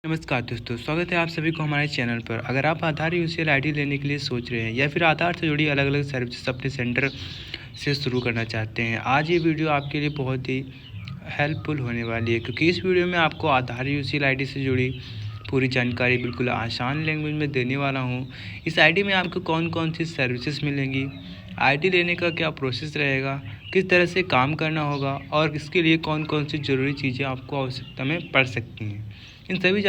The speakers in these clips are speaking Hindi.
नमस्कार दोस्तों, स्वागत है आप सभी को हमारे चैनल पर। अगर आप आधार यूसीएल आईडी लेने के लिए सोच रहे हैं या फिर आधार से जुड़ी अलग अलग सर्विसेज अपने सेंटर से शुरू करना चाहते हैं, आज ये वीडियो आपके लिए बहुत ही हेल्पफुल होने वाली है, क्योंकि इस वीडियो में आपको आधार यूसीएल आईडी से जुड़ी पूरी जानकारी बिल्कुल आसान लैंग्वेज में देने वाला हूँ। इस आईडी में आपको कौन कौन सी सर्विसेज मिलेंगी, आईडी लेने का क्या प्रोसेस रहेगा, किस तरह से काम करना होगा और इसके लिए कौन कौन सी ज़रूरी चीज़ें आपको आवश्यकता में पड़ सकती हैं, इन सभी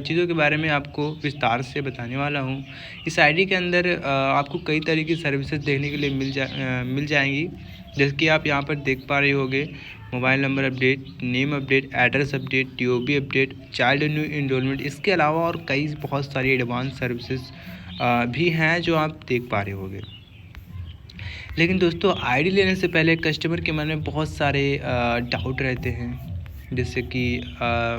चीज़ों के बारे में आपको विस्तार से बताने वाला हूँ। इस आईडी के अंदर आपको कई तरह की सर्विसेज देखने के लिए मिल जाएंगी, जैसे कि आप यहाँ पर देख पा रहे होंगे। Mobile number update, name update, address update, TOB update, child new enrolment, इसके अलावा और कई बहुत सारी एडवांस सर्विसेज भी हैं जो आप देख पा रहे होंगे। लेकिन दोस्तों, आईडी लेने से पहले कस्टमर के मन में बहुत सारे डाउट रहते हैं, जैसे कि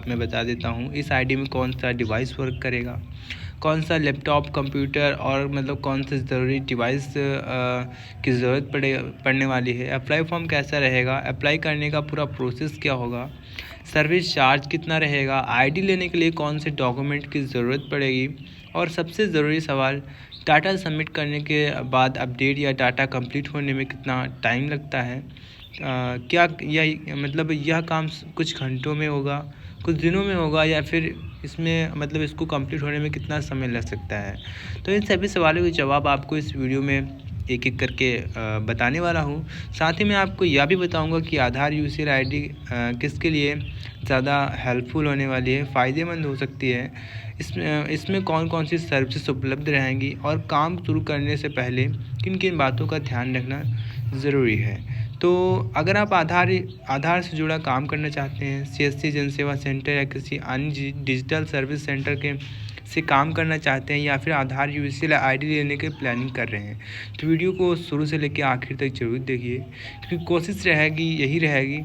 मैं बता देता हूँ इस आईडी में कौन सा डिवाइस वर्क करेगा, कौन सा लैपटॉप, कंप्यूटर और मतलब कौन सा ज़रूरी डिवाइस की ज़रूरत पड़ने वाली है, अप्लाई फॉर्म कैसा रहेगा, अप्लाई करने का पूरा प्रोसेस क्या होगा, सर्विस चार्ज कितना रहेगा, आईडी लेने के लिए कौन से डॉक्यूमेंट की ज़रूरत पड़ेगी, और सबसे ज़रूरी सवाल, डाटा सबमिट करने के बाद अपडेट या डाटा कंप्लीट होने में कितना टाइम लगता है। क्या यह काम कुछ घंटों में होगा, कुछ दिनों में होगा, या फिर इसमें मतलब इसको कंप्लीट होने में कितना समय लग सकता है। तो इन सभी सवालों के जवाब आपको इस वीडियो में एक एक करके बताने वाला हूँ। साथ ही मैं आपको यह भी बताऊँगा कि आधार यूसीएल आईडी किसके लिए ज़्यादा हेल्पफुल होने वाली है, फ़ायदेमंद हो सकती है, इसमें कौन कौन सी सर्विसेज उपलब्ध रहेंगी और काम शुरू करने से पहले किन किन बातों का ध्यान रखना ज़रूरी है। तो अगर आप आधार से जुड़ा काम करना चाहते हैं, सीएससी जनसेवा सेंटर या किसी अन्य डिजिटल सर्विस सेंटर के से काम करना चाहते हैं, या फिर आधार यूसीएल आईडी लेने की प्लानिंग कर रहे हैं, तो वीडियो को शुरू से लेकर आखिर तक जरूर देखिए, क्योंकि कोशिश यही रहेगी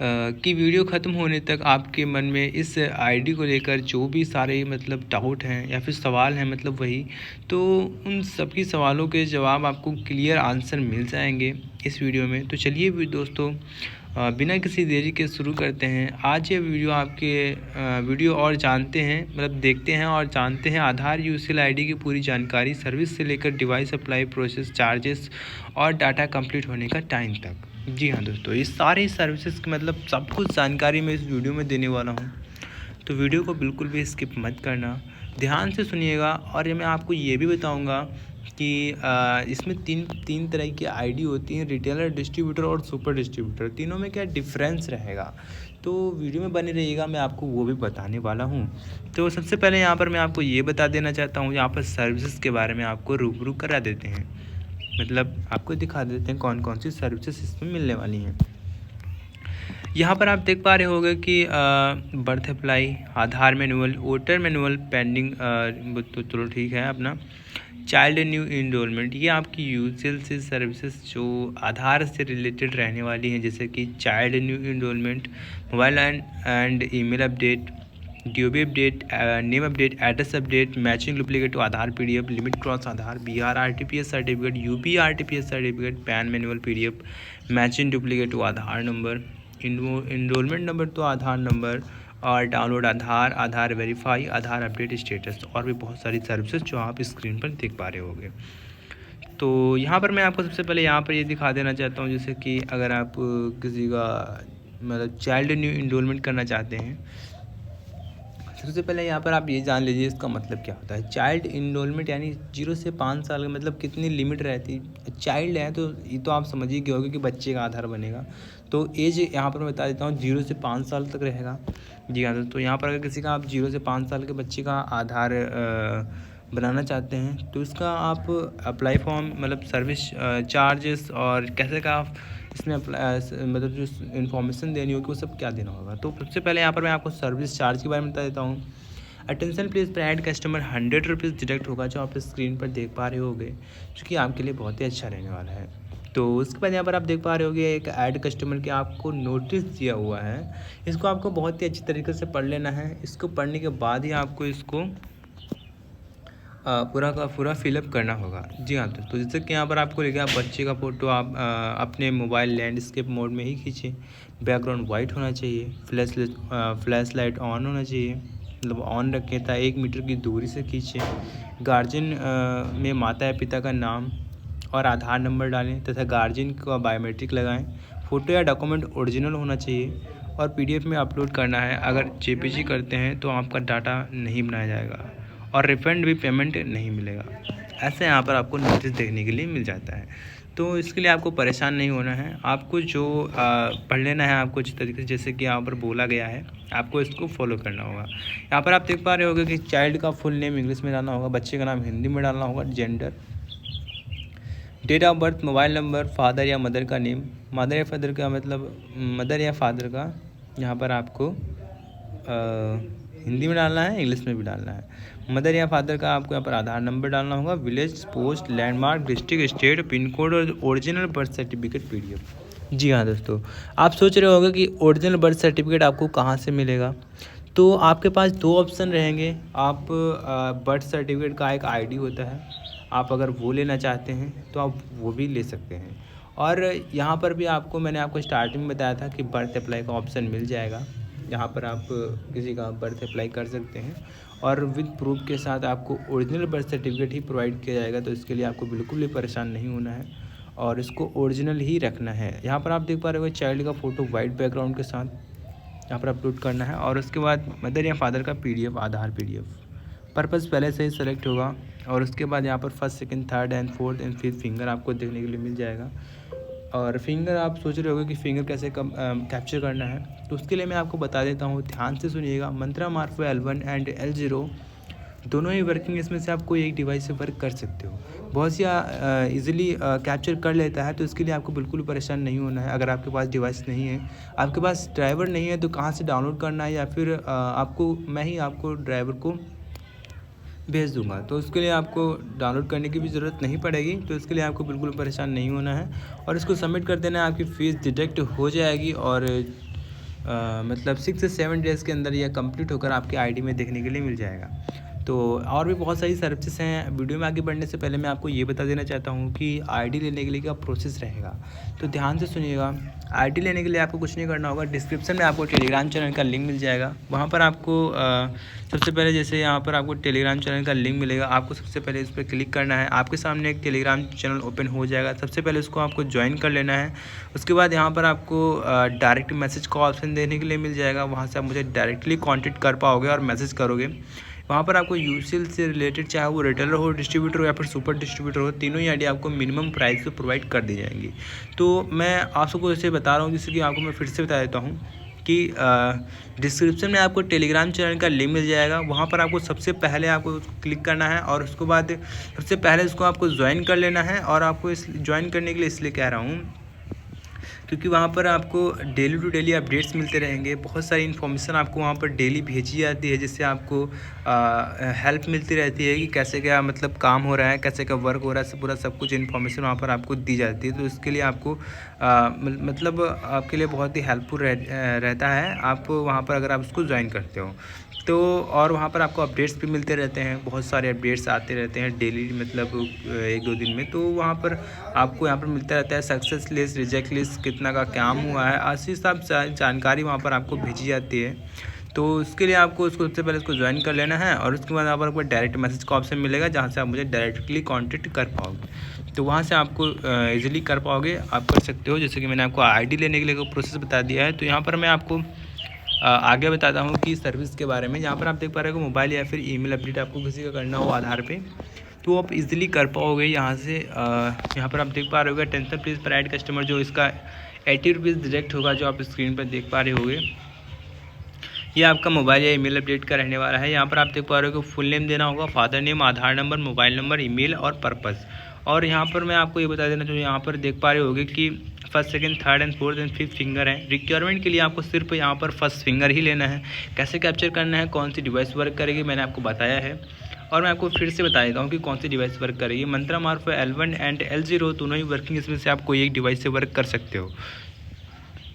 कि वीडियो ख़त्म होने तक आपके मन में इस आईडी को लेकर जो भी सारे मतलब डाउट हैं या फिर सवाल हैं, मतलब वही, तो उन सबकी सवालों के जवाब आपको क्लियर आंसर मिल जाएंगे इस वीडियो में। तो चलिए दोस्तों, बिना किसी देरी के शुरू करते हैं आज ये वीडियो और जानते हैं, मतलब देखते हैं और जानते हैं आधार यूसीएल आईडी की पूरी जानकारी, सर्विस से लेकर डिवाइस अप्लाई प्रोसेस, चार्जेस और डाटा कंप्लीट होने का टाइम तक। जी हाँ दोस्तों, इस सारी सर्विसेज की मतलब सब कुछ जानकारी मैं इस वीडियो में देने वाला हूँ, तो वीडियो को बिल्कुल भी स्किप मत करना, ध्यान से सुनिएगा। और ये मैं आपको ये भी बताऊँगा कि इसमें तीन तरह की आईडी होती हैं, रिटेलर, डिस्ट्रीब्यूटर और सुपर डिस्ट्रीब्यूटर। तीनों में क्या डिफरेंस रहेगा, तो वीडियो में बने रहिएगा, मैं आपको वो भी बताने वाला हूँ। तो सबसे पहले यहाँ पर मैं आपको ये बता देना चाहता हूँ, यहाँ पर सर्विसेज के बारे में आपको रूबरू करा देते हैं, मतलब आपको दिखा देते हैं कौन कौन सी सर्विसेज इसमें मिलने वाली हैं। यहाँ पर आप देख पा रहे होंगे कि बर्थ अप्लाई, आधार मैनुअल, वोटर मैनुअल पेंडिंग, तो चलो ठीक है अपना, चाइल्ड न्यू इनरोलमेंट, ये आपकी यूजुअल से सर्विसेज जो आधार से रिलेटेड रहने वाली हैं, जैसे कि child new enrolment, mobile and email update, TOB update, name update, address update, matching duplicate to Aadhaar PDF, limit cross Aadhaar, BR RTPS certificate, UP RTPS certificate, PAN manual PDF, matching duplicate to Aadhaar number, enrolment number to Aadhaar number, और download Aadhaar, Aadhaar verify, Aadhaar update status, और भी बहुत सारी सर्विसेज जो आप स्क्रीन पर देख पा रहे होंगे। तो यहाँ पर मैं आपको सबसे पहले यहाँ पर ये दिखा देना चाहता हूँ, जैसे कि अगर आप किसी का मतलब चाइल्ड न्यू इनरोलमेंट करना चाहते हैं, सबसे पहले यहाँ पर आप ये जान लीजिए इसका मतलब क्या होता है। चाइल्ड इनरोलमेंट यानी 0 से 5 साल का, मतलब कितनी लिमिट रहती है। चाइल्ड है तो ये तो आप समझ ही गए होगे कि बच्चे का आधार बनेगा, तो एज यहाँ पर मैं बता देता हूँ 0 से 5 साल तक रहेगा। जी हाँ, तो यहाँ पर अगर किसी का आप 0 से 5 साल के बच्चे का आधार बनाना चाहते हैं, तो इसका आप अप्लाई फॉर्म, मतलब सर्विस चार्जेस और कैसे का इसमें मतलब जो इन्फॉर्मेशन देनी होगी वो सब क्या देना होगा। तो सबसे पहले यहाँ पर मैं आपको सर्विस चार्ज के बारे में बता देता हूँ। Attention please pride customer, 100 rupees deduct होगा, जो आप स्क्रीन पर देख पा रहे होगे, जो कि आपके लिए बहुत ही अच्छा रहने वाला है। तो उसके बाद यहाँ पर आप देख पा रहे होगे एक ऐड कस्टमर के आपको नोटिस दिया हुआ है, इसको आपको बहुत ही अच्छी तरीके से पढ़ लेना है। इसको पढ़ने के बाद ही आपको इसको पूरा का पूरा फिलअप करना होगा। जी हाँ दोस्तों, जैसे कि यहाँ पर आपको लिखा है बच्चे का फ़ोटो आप अपने मोबाइल लैंडस्केप मोड में ही खींचें। बैकग्राउंड वाइट होना चाहिए, फ्लैश लाइट ऑन होना चाहिए, मतलब ऑन रखें था 1 मीटर की दूरी से खींचें। गार्जियन में माता या पिता का नाम और आधार नंबर डालें तथा गार्जियन का बायोमेट्रिक लगाएं। फ़ोटो या डॉक्यूमेंट ओरिजिनल होना चाहिए और पीडीएफ में अपलोड करना है। अगर जेपीजी करते हैं तो आपका डाटा नहीं बनाया जाएगा और रिफंड भी पेमेंट नहीं मिलेगा। ऐसे यहाँ पर आपको नोटिस देखने के लिए मिल जाता है। तो इसके लिए आपको परेशान नहीं होना है, आपको जो पढ़ लेना है आपको जिस तरीके से जैसे कि यहाँ पर बोला गया है आपको इसको फॉलो करना होगा। यहाँ पर आप देख पा रहे होंगे कि चाइल्ड का फुल नेम इंग्लिश में डालना होगा, बच्चे का नाम हिंदी में डालना होगा, gender, date of birth, mobile number, father या मदर का नेम, मदर या फादर का मतलब मदर या फादर का यहाँ पर आपको हिंदी में डालना है, इंग्लिश में भी डालना है। मदर या फादर का आपको यहाँ पर आधार नंबर डालना होगा, village, post, landmark, district, state, pin code और ओरिजिनल बर्थ सर्टिफिकेट पीडीएफ। जी हाँ दोस्तों, आप सोच रहे होंगे कि ओरिजिनल बर्थ सर्टिफिकेट आपको कहाँ से मिलेगा। तो आपके पास 2 ऑप्शन रहेंगे। आप बर्थ सर्टिफिकेट का एक आईडी होता है, आप अगर वो लेना चाहते हैं तो आप वो भी ले सकते हैं। और यहाँ पर भी मैंने आपको स्टार्टिंग में बताया था कि बर्थ अप्लाई का ऑप्शन मिल जाएगा। यहाँ पर आप किसी का बर्थ अप्लाई कर सकते हैं और विद प्रूफ के साथ आपको ओरिजिनल बर्थ सर्टिफिकेट ही प्रोवाइड किया जाएगा। तो इसके लिए आपको बिल्कुल भी परेशान नहीं होना है और इसको ओरिजिनल ही रखना है। यहाँ पर आप देख पा रहे हो चाइल्ड का फ़ोटो वाइट बैकग्राउंड के साथ यहाँ पर अपलोड करना है और उसके बाद मदर या फादर का पीडीएफ, आधार पीडीएफ। पर्पस पहले से ही सेलेक्ट होगा और उसके बाद यहाँ पर first, second, third and fourth and fifth finger आपको देखने के लिए मिल जाएगा। और फिंगर आप सोच रहे होगे कि फिंगर कैसे कैप्चर करना है, तो उसके लिए मैं आपको बता देता हूँ, ध्यान से सुनिएगा। मंत्रा मार्फो L1 एंड L0 दोनों ही वर्किंग, इसमें से आप कोई एक डिवाइस से वर्क कर सकते हो। बहुत सी ईजिली कैप्चर कर लेता है, तो इसके लिए आपको बिल्कुल परेशान नहीं होना है। अगर आपके पास डिवाइस नहीं है, आपके पास ड्राइवर नहीं है, तो कहाँ से डाउनलोड करना है या फिर मैं ही आपको ड्राइवर को भेज दूंगा। तो उसके लिए आपको डाउनलोड करने की भी ज़रूरत नहीं पड़ेगी। तो इसके लिए आपको बिल्कुल परेशान नहीं होना है और इसको सबमिट कर देना है, आपकी फ़ीस डिडक्ट हो जाएगी और मतलब 6 से 7 डेज़ के अंदर यह कंप्लीट होकर आपके आईडी में देखने के लिए मिल जाएगा। तो और भी बहुत सारी सर्विसेज हैं। वीडियो में आगे बढ़ने से पहले मैं आपको ये बता देना चाहता हूँ कि आईडी लेने के लिए क्या प्रोसेस रहेगा, तो ध्यान से सुनिएगा। आईडी लेने के लिए आपको कुछ नहीं करना होगा। डिस्क्रिप्शन में आपको टेलीग्राम चैनल का लिंक मिल जाएगा। वहाँ पर आपको सबसे पहले जैसे यहाँ पर आपको टेलीग्राम चैनल का लिंक मिलेगा, आपको सबसे पहले इस पर क्लिक करना है। आपके सामने एक टेलीग्राम चैनल ओपन हो जाएगा। सबसे पहले उसको आपको ज्वाइन कर लेना है। उसके बाद यहाँ पर आपको डायरेक्ट मैसेज का ऑप्शन देने के लिए मिल जाएगा। वहाँ से आप मुझे डायरेक्टली कॉन्टेक्ट कर पाओगे और मैसेज करोगे। वहाँ पर आपको यूसीएल से रिलेटेड, चाहे वो रिटेलर हो, डिस्ट्रीब्यूटर हो या फिर सुपर डिस्ट्रीब्यूटर हो, तीनों ही आईडी आपको मिनिमम प्राइस पे प्रोवाइड कर दी जाएंगी। तो मैं आप सबको ऐसे बता रहा हूँ, जैसे कि आपको मैं फिर से बता देता हूँ कि डिस्क्रिप्शन में आपको टेलीग्राम चैनल का लिंक मिल जाएगा। वहाँ पर आपको सबसे पहले आपको क्लिक करना है और उसके बाद सबसे पहले इसको आपको ज्वाइन कर लेना है। और आपको इस ज्वाइन करने के लिए इसलिए कह रहा हूँ क्योंकि वहाँ पर आपको डेली टू डेली अपडेट्स मिलते रहेंगे। बहुत सारी इन्फॉर्मेशन आपको वहाँ पर डेली भेजी जाती है, जिससे आपको हेल्प मिलती रहती है कि कैसे क्या मतलब काम हो रहा है, कैसे क्या वर्क हो रहा है, पूरा सब कुछ इन्फॉर्मेशन वहाँ पर आपको दी जाती है। तो इसके लिए आपको मतलब आपके लिए बहुत ही हेल्पफुल रहता है आप वहाँ पर अगर आप उसको ज्वाइन करते हो तो। और वहाँ पर आपको अपडेट्स भी मिलते रहते हैं, बहुत सारे अपडेट्स आते रहते हैं डेली, मतलब 1-2 दिन में। तो वहाँ पर आपको यहाँ पर मिलता रहता है सक्सेस लिस्ट, रिजेक्ट लिस्ट, कितना का काम हुआ है, ऐसी सब जानकारी वहाँ पर आपको भेजी जाती है। तो उसके लिए आपको उसको सबसे पहले उसको ज्वाइन कर लेना है और उसके बाद यहाँ पर आपको डायरेक्ट मैसेज का ऑप्शन मिलेगा, जहाँ से आप मुझे डायरेक्टली कॉन्टेक्ट कर पाओगे। तो वहाँ से आपको ईजिली कर पाओगे, आप कर सकते हो। जैसे कि मैंने आपको आईडी लेने के लिए प्रोसेस बता दिया है। तो यहाँ पर मैं आपको आगे बताता हूँ कि सर्विस के बारे में। यहाँ पर आप देख पा रहे हो मोबाइल या फिर ईमेल अपडेट आपको किसी का करना हो आधार पे, तो आप इजीली कर पाओगे यहाँ से। यहाँ पर आप देख पा रहे होगे टेंशन प्लीज़ प्राइड कस्टमर, जो इसका 80 रुपीज़ डायरेक्ट होगा, जो आप स्क्रीन पर देख पा रहे होगे। ये आपका मोबाइल या ईमेल अपडेट का रहने वाला है। यहाँ पर आप देख पा रहे हो कि फुल नेम देना होगा, फादर नेम, आधार नंबर, मोबाइल नंबर, ईमेल और पर्पस। और यहाँ पर मैं आपको ये बता देना चाहिए, यहाँ पर देख पा रहे होगे कि first, second, third and fourth and fifth finger है। रिक्वायरमेंट के लिए आपको सिर्फ यहाँ पर फर्स्ट फिंगर ही लेना है। कैसे कैप्चर करना है, कौन सी डिवाइस वर्क करेगी, मैंने आपको बताया है। और मैं आपको फिर से बता देता हूँ कि कौन सी डिवाइस वर्क करेगी। मंत्रा मार्फो L1 एंड L0 दोनों ही वर्किंग, इसमें से आप कोई एक डिवाइस से वर्क कर सकते हो।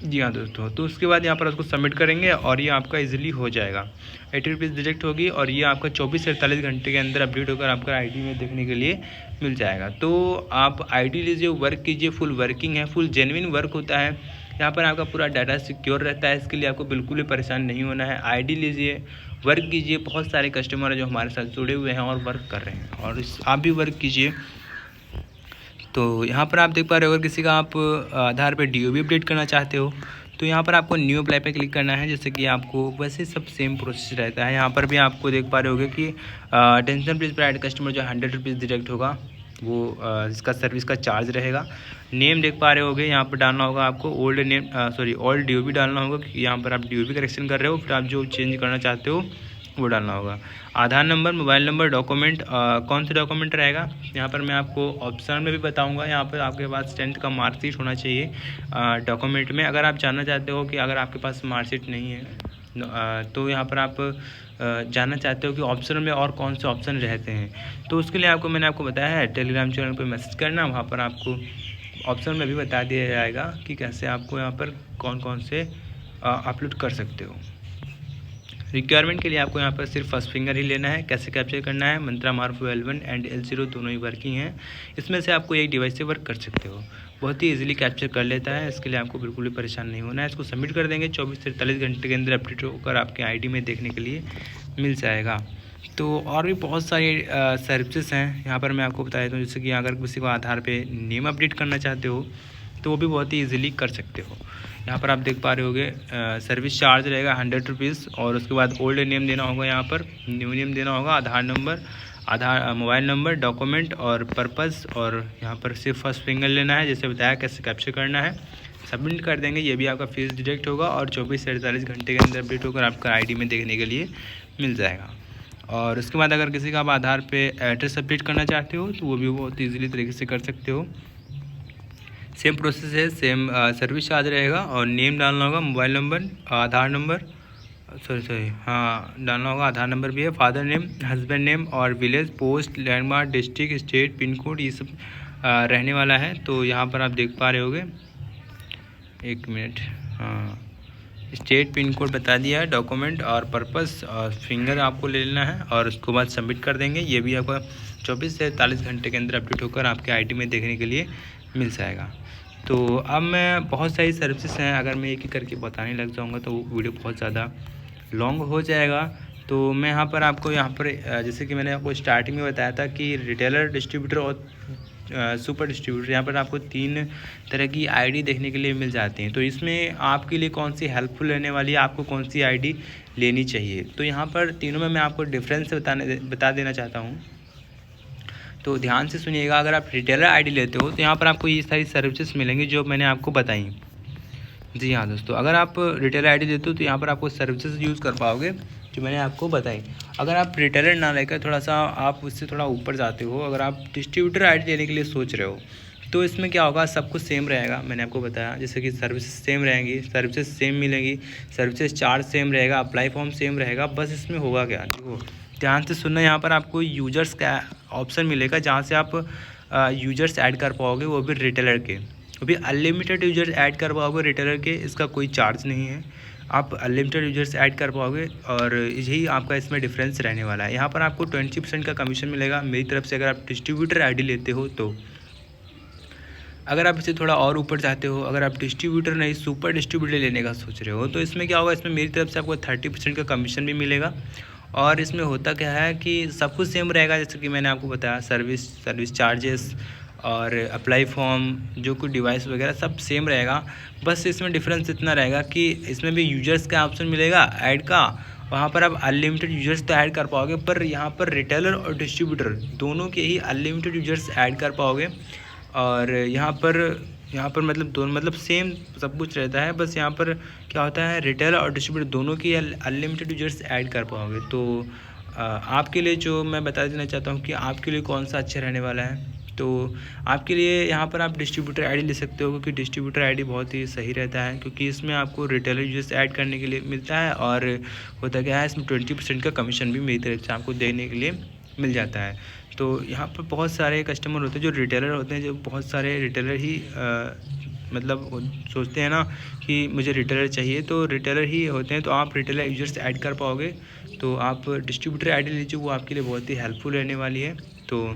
जी हाँ दोस्तों, तो उसके बाद यहाँ पर उसको सबमिट करेंगे और ये आपका इजीली हो जाएगा। 80 रुपीज़ डिडक्ट होगी और ये आपका 24 से 48 घंटे के अंदर अपडेट होकर आपका आईडी में देखने के लिए मिल जाएगा। तो आप आईडी लीजिए, वर्क कीजिए, फुल वर्किंग है, फुल जेन्युइन वर्क होता है। यहाँ पर आपका पूरा डाटा सिक्योर रहता है, इसके लिए आपको बिल्कुल भी परेशान नहीं होना है। आईडी लीजिए, वर्क कीजिए, बहुत सारे कस्टमर हैं जो हमारे साथ जुड़े हुए हैं और वर्क कर रहे हैं, और आप भी वर्क कीजिए। तो यहाँ पर आप देख पा रहे हो, अगर किसी का आप आधार पे DOB अपडेट करना चाहते हो तो यहाँ पर आपको न्यू अप्लाई पे क्लिक करना है। जैसे कि आपको वैसे सब सेम प्रोसेस रहता है। यहाँ पर भी आपको देख पा रहे होगे कि टेंशन प्लीज प्राइड कस्टमर जो 100 रुपीज़ डिडक्ट होगा वो इसका सर्विस का चार्ज रहेगा। नेम देख पा रहे होगे, यहाँ पर डालना होगा आपको ओल्ड DOB डालना होगा, क्योंकि यहाँ पर आप DOB करेक्शन कर रहे हो, फिर आप जो चेंज करना चाहते हो वो डालना होगा। आधार नंबर, मोबाइल नंबर, डॉक्यूमेंट, कौन से डॉक्यूमेंट रहेगा यहाँ पर मैं आपको ऑप्शन में भी बताऊंगा। यहाँ पर आपके पास 10th का मार्कशीट होना चाहिए डॉक्यूमेंट में। अगर आप जानना चाहते हो कि अगर आपके पास मार्कशीट नहीं है तो यहाँ पर आप जानना चाहते हो कि ऑप्शन में और कौन से ऑप्शन रहते हैं, तो उसके लिए मैंने आपको बताया है, टेलीग्राम चैनल पर मैसेज करना, वहाँ पर आपको ऑप्शन में भी बता दिया जाएगा कि कैसे आपको यहाँ पर कौन कौन से अपलोड कर सकते हो। रिक्वायरमेंट के लिए आपको यहाँ पर सिर्फ फर्स्ट फिंगर ही लेना है। कैसे कैप्चर करना है, मंत्रा मार्फो L1 एंड L0 दोनों ही वर्किंग हैं, इसमें से आपको एक डिवाइस से वर्क कर सकते हो। बहुत ही इजीली कैप्चर कर लेता है, इसके लिए आपको बिल्कुल भी परेशान नहीं होना है। इसको सबमिट कर देंगे, 24 से 48 घंटे के अंदर अपडेट होकर आपके आईडी में देखने के लिए मिल जाएगा। तो और भी बहुत सारी सर्विसेज हैं यहाँ पर मैं आपको बता देता हूँ। जैसे कि अगर किसी को आधार पे नेम अपडेट करना चाहते हो तो वो भी बहुत ही ईजिली कर सकते हो। यहाँ पर आप देख पा रहे होगे सर्विस चार्ज रहेगा 100 रुपीज़, और उसके बाद ओल्ड नेम देना होगा, यहाँ पर न्यू नेम देना होगा, आधार नंबर, मोबाइल नंबर, डॉक्यूमेंट और पर्पस, और यहाँ पर सिर्फ फर्स्ट फिंगर लेना है, जैसे बताया कैसे कैप्चर करना है। सबमिट कर देंगे, ये भी आपका फीस डिडक्ट होगा और 24 से 48 घंटे के अंदर अपडेट होकर आपका आईडी में देखने के लिए मिल जाएगा। और उसके बाद अगर किसी का आप आधार पे एड्रेस अपडेट करना चाहते हो तो वो भी बहुत ईजिली तरीके से कर सकते हो। सेम प्रोसेस है, सेम सर्विस चार्ज रहेगा, और नेम डालना होगा, मोबाइल नंबर, आधार नंबर, डालना होगा, आधार नंबर भी है, फादर नेम, हस्बैंड नेम और village, post, landmark, district, state, pin code, ये सब रहने वाला है। तो यहाँ पर आप देख पा रहे होगे, एक मिनट, स्टेट, पिन कोड बता दिया है, डॉक्यूमेंट और पर्पस और फिंगर आपको ले लेना है, और उसके बाद सबमिट कर देंगे। ये भी आपका 24 से 40 घंटे के अंदर अपडेट होकर आपके आईडी में देखने के लिए मिल जाएगा। तो अब मैं बहुत सारी सर्विसेज हैं, अगर मैं एक ही करके बताने लग जाऊंगा तो वीडियो बहुत ज़्यादा लॉन्ग हो जाएगा। तो मैं यहाँ पर जैसे कि मैंने आपको स्टार्टिंग में बताया था कि रिटेलर, डिस्ट्रीब्यूटर और सुपर डिस्ट्रीब्यूटर, यहाँ पर आपको 3 तरह की आईडी देखने के लिए मिल जाती हैं। तो इसमें आपके लिए कौन सी हेल्पफुल रहने वाली है, आपको कौन सी आईडी लेनी चाहिए, तो यहाँ पर तीनों में मैं आपको डिफरेंस बता देना चाहता हूँ। तो ध्यान से सुनिएगा। अगर आप रिटेलर आईडी लेते हो तो यहाँ पर आपको ये सारी सर्विसेज मिलेंगी जो मैंने आपको बताई। जी हाँ दोस्तों, अगर आप रिटेलर आईडी लेते हो तो यहाँ पर आपको सर्विसेज यूज़ कर पाओगे जो मैंने आपको बताई। अगर आप रिटेलर ना लेकर थोड़ा सा आप उससे थोड़ा ऊपर जाते हो, अगर आप डिस्ट्रीब्यूटर आईडी लेने के लिए सोच रहे हो तो इसमें क्या होगा, सब कुछ सेम रहेगा। मैंने आपको बताया जैसे कि सर्विस सेम रहेंगी, सर्विसेज सेम मिलेंगी, सर्विसेज चार्ज सेम रहेगा, अप्लाई फॉर्म सेम रहेगा। बस इसमें होगा क्या, देखो ध्यान से सुनना, यहाँ पर आपको यूजर्स का ऑप्शन मिलेगा जहाँ से आप यूजर्स ऐड कर पाओगे, वो भी रिटेलर के, वो भी अनलिमिटेड यूजर्स ऐड कर पाओगे रिटेलर के। इसका कोई चार्ज नहीं है, आप अनलिमिटेड यूजर्स ऐड कर पाओगे, और यही आपका इसमें डिफरेंस रहने वाला है। यहाँ पर आपको 20% का कमीशन मिलेगा मेरी तरफ से अगर आप डिस्ट्रीब्यूटर आईडी लेते हो तो। अगर आप इसे थोड़ा और ऊपर चाहते हो, अगर आप डिस्ट्रीब्यूटर नहीं सुपर डिस्ट्रीब्यूटर लेने का सोच रहे हो तो इसमें क्या होगा, इसमें मेरी तरफ से आपको 30% का कमीशन भी मिलेगा। और इसमें होता क्या है कि सब कुछ सेम रहेगा, जैसे कि मैंने आपको बताया सर्विस चार्जेस और अप्लाई फॉर्म, जो कुछ डिवाइस वगैरह सब सेम रहेगा। बस इसमें डिफरेंस इतना रहेगा कि इसमें भी यूजर्स का ऑप्शन मिलेगा ऐड का, वहाँ पर आप अनलिमिटेड यूजर्स तो ऐड कर पाओगे, पर यहाँ पर रिटेलर और डिस्ट्रीब्यूटर दोनों के ही अनलिमिटेड यूजर्स ऐड कर पाओगे। और यहाँ पर मतलब दोनों मतलब सेम सब कुछ रहता है, बस यहाँ पर क्या होता है रिटेलर और डिस्ट्रीब्यूटर दोनों की अनलिमिटेड यूजर्स ऐड कर पाओगे। तो आपके लिए जो मैं बता देना चाहता हूँ कि आपके लिए कौन सा अच्छा रहने वाला है। तो आपके लिए यहाँ पर आप डिस्ट्रीब्यूटर आईडी ले सकते हो, क्योंकि डिस्ट्रीब्यूटर आईडी बहुत ही सही रहता है, क्योंकि इसमें आपको रिटेलर यूजर्स ऐड करने के लिए मिलता है, और होता क्या है इसमें 20% का कमीशन भी मेरी तरफ से आपको देने के लिए मिल जाता है। तो यहाँ पर बहुत सारे कस्टमर होते हैं जो रिटेलर होते हैं, जो बहुत सारे रिटेलर ही मतलब वो सोचते हैं ना कि मुझे रिटेलर चाहिए, तो रिटेलर ही होते हैं, तो आप रिटेलर यूजर्स ऐड कर पाओगे। तो आप डिस्ट्रीब्यूटर आईडी लीजिए, वो आपके लिए बहुत ही हेल्पफुल रहने वाली है। तो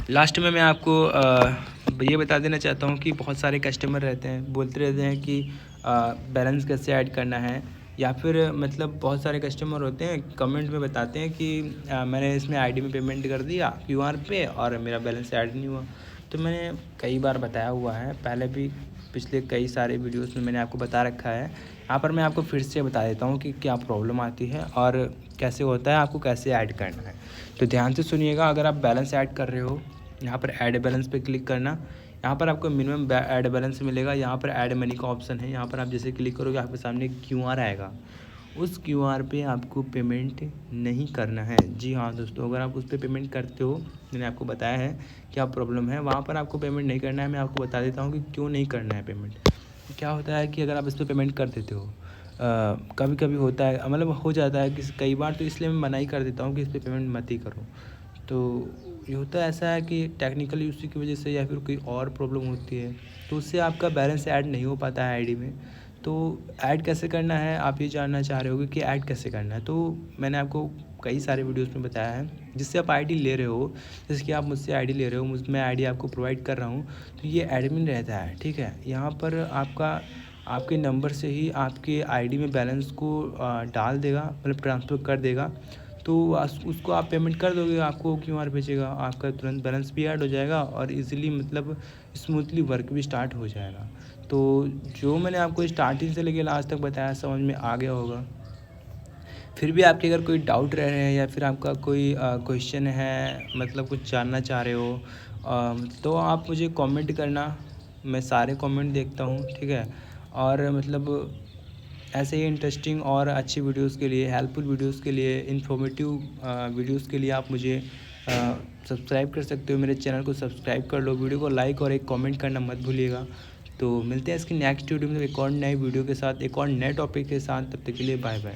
लास्ट में मैं आपको ये बता देना चाहता हूँ कि बहुत सारे कस्टमर रहते हैं, बोलते रहते हैं कि बैलेंस कैसे ऐड करना है, या फिर मतलब बहुत सारे कस्टमर होते हैं कमेंट में बताते हैं कि मैंने इसमें आईडी में पेमेंट कर दिया क्यूआर पे और मेरा बैलेंस ऐड नहीं हुआ। तो मैंने कई बार बताया हुआ है, पहले भी पिछले कई सारे वीडियोस में मैंने आपको बता रखा है। यहाँ पर मैं आपको फिर से बता देता हूँ कि क्या प्रॉब्लम आती है और कैसे होता है, आपको कैसे ऐड करना है। तो ध्यान से सुनिएगा। अगर आप बैलेंस ऐड कर रहे हो, यहाँ पर ऐड बैलेंस पे क्लिक करना। यहाँ पर आपको मिनिमम ऐड बैलेंस मिलेगा। यहाँ पर ऐड मनी का ऑप्शन है, यहाँ पर आप जैसे क्लिक करोगे आपके सामने क्यूआर आएगा। उस क्यूआर पे आपको पेमेंट नहीं करना है। जी हाँ दोस्तों, अगर आप उस पर पेमेंट करते हो, मैंने आपको बताया है क्या प्रॉब्लम है, वहाँ पर आपको पेमेंट नहीं करना है। मैं आपको बता देता हूँ कि क्यों नहीं करना है पेमेंट। क्या होता है कि अगर आप इस पर पेमेंट कर देते हो, कभी कभी होता है, मतलब हो जाता है कि कई बार, तो इसलिए मैं मना ही कर देता हूँ कि इस पर पेमेंट मत ही करो। तो ये होता है ऐसा है कि टेक्निकली उसी की वजह से या फिर कोई और प्रॉब्लम होती है, तो उससे आपका बैलेंस ऐड नहीं हो पाता है आईडी में। तो ऐड कैसे करना है, आप ये जानना चाह रहे होगे कि ऐड कैसे करना है। तो मैंने आपको कई सारे वीडियोस में बताया है, जिससे आप आईडी ले रहे हो, जैसे कि आप मुझसे आईडी ले रहे हो, मैं आईडी आपको प्रोवाइड कर रहा हूँ, तो ये एडमिन रहता है, ठीक है। यहाँ पर आपके नंबर से ही आपके आईडी में बैलेंस को डाल देगा, मतलब ट्रांसफ़र कर देगा। तो उसको आप पेमेंट कर दोगे, आपको क्यूआर भेजेगा, आपका तुरंत बैलेंस भी ऐड हो जाएगा और इजीली मतलब स्मूथली वर्क भी स्टार्ट हो जाएगा। तो जो मैंने आपको स्टार्टिंग से लेकर लास्ट तक बताया, समझ में आ गया होगा। फिर भी आपके अगर कोई डाउट रह रहे हैं या फिर आपका कोई क्वेश्चन है, मतलब कुछ जानना चाह रहे हो, तो आप मुझे कमेंट करना। मैं सारे कमेंट देखता हूँ, ठीक है। और मतलब ऐसे ही इंटरेस्टिंग और अच्छी वीडियोस के लिए, हेल्पफुल वीडियोस के लिए, इन्फॉर्मेटिव वीडियोस के लिए आप मुझे सब्सक्राइब कर सकते हो। मेरे चैनल को सब्सक्राइब कर लो, वीडियो को लाइक और एक कमेंट करना मत भूलिएगा। तो मिलते हैं इसकी नेक्स्ट वीडियो में एक और नए वीडियो के साथ, एक और नए टॉपिक के साथ। तब तक के लिए बाय बाय।